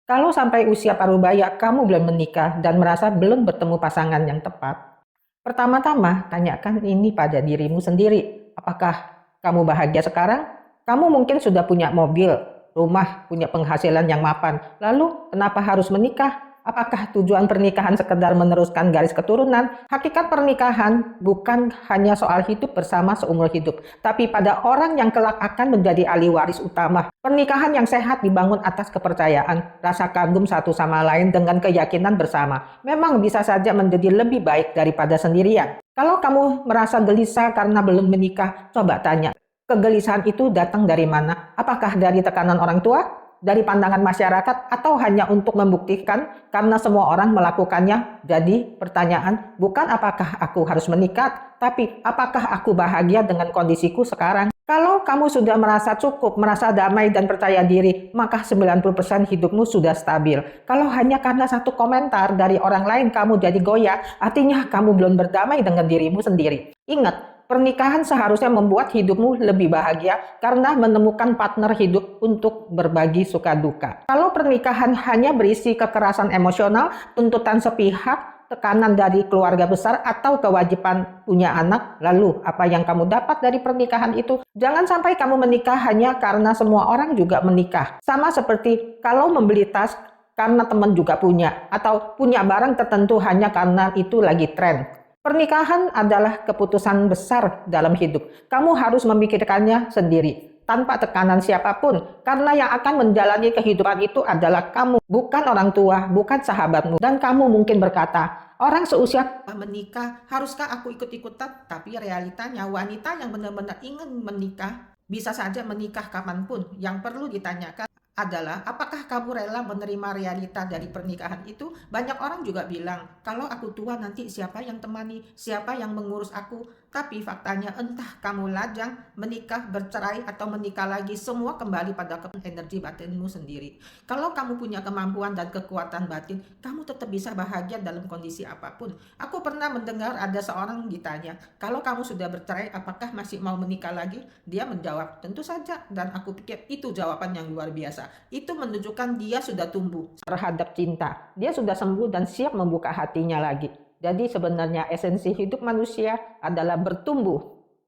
Kalau sampai usia parubaya kamu belum menikah dan merasa belum bertemu pasangan yang tepat, pertama-tama tanyakan ini pada dirimu sendiri. Apakah kamu bahagia sekarang? Kamu mungkin sudah punya mobil, rumah, punya penghasilan yang mapan. Lalu kenapa harus menikah? Apakah tujuan pernikahan sekedar meneruskan garis keturunan? Hakikat pernikahan bukan hanya soal hidup bersama seumur hidup, tapi pada orang yang kelak akan menjadi ahli waris utama. Pernikahan yang sehat dibangun atas kepercayaan, rasa kagum satu sama lain dengan keyakinan bersama. Memang bisa saja menjadi lebih baik daripada sendirian. Kalau kamu merasa gelisah karena belum menikah, coba tanya, kegelisahan itu datang dari mana? Apakah dari tekanan orang tua? Dari pandangan masyarakat, atau hanya untuk membuktikan karena semua orang melakukannya? Jadi pertanyaan bukan apakah aku harus menikah, tapi apakah aku bahagia dengan kondisiku sekarang? Kalau kamu sudah merasa cukup, merasa damai dan percaya diri, maka 90% hidupmu sudah stabil. Kalau hanya karena satu komentar dari orang lain kamu jadi goyah, artinya kamu belum berdamai dengan dirimu sendiri. Ingat, pernikahan seharusnya membuat hidupmu lebih bahagia karena menemukan partner hidup untuk berbagi suka duka. Kalau pernikahan hanya berisi kekerasan emosional, tuntutan sepihak, tekanan dari keluarga besar, atau kewajiban punya anak, lalu apa yang kamu dapat dari pernikahan itu? Jangan sampai kamu menikah hanya karena semua orang juga menikah. Sama seperti kalau membeli tas karena teman juga punya, atau punya barang tertentu hanya karena itu lagi tren. Pernikahan adalah keputusan besar dalam hidup. Kamu harus memikirkannya sendiri, tanpa tekanan siapapun, karena yang akan menjalani kehidupan itu adalah kamu, bukan orang tua, bukan sahabatmu. Dan kamu mungkin berkata, orang seusia menikah, haruskah aku ikut-ikutan? Tapi realitanya wanita yang benar-benar ingin menikah bisa saja menikah kapanpun. Yang perlu ditanyakan adalah apakah kamu rela menerima realita dari pernikahan itu? Banyak orang juga bilang, kalau aku tua nanti siapa yang temani, siapa yang mengurus aku? Tapi faktanya entah kamu lajang, menikah, bercerai, atau menikah lagi, semua kembali pada energi batinmu sendiri. Kalau kamu punya kemampuan dan kekuatan batin, kamu tetap bisa bahagia dalam kondisi apapun. Aku pernah mendengar ada seorang ditanya, kalau kamu sudah bercerai, apakah masih mau menikah lagi? Dia menjawab, tentu saja. Dan aku pikir itu jawaban yang luar biasa. Itu menunjukkan dia sudah tumbuh terhadap cinta. Dia sudah sembuh dan siap membuka hatinya lagi. Jadi sebenarnya esensi hidup manusia adalah bertumbuh.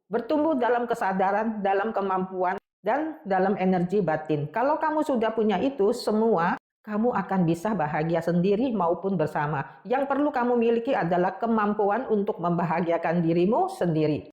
Bertumbuh dalam kesadaran, dalam kemampuan, dan dalam energi batin. Kalau kamu sudah punya itu semua, kamu akan bisa bahagia sendiri maupun bersama. Yang perlu kamu miliki adalah kemampuan untuk membahagiakan dirimu sendiri.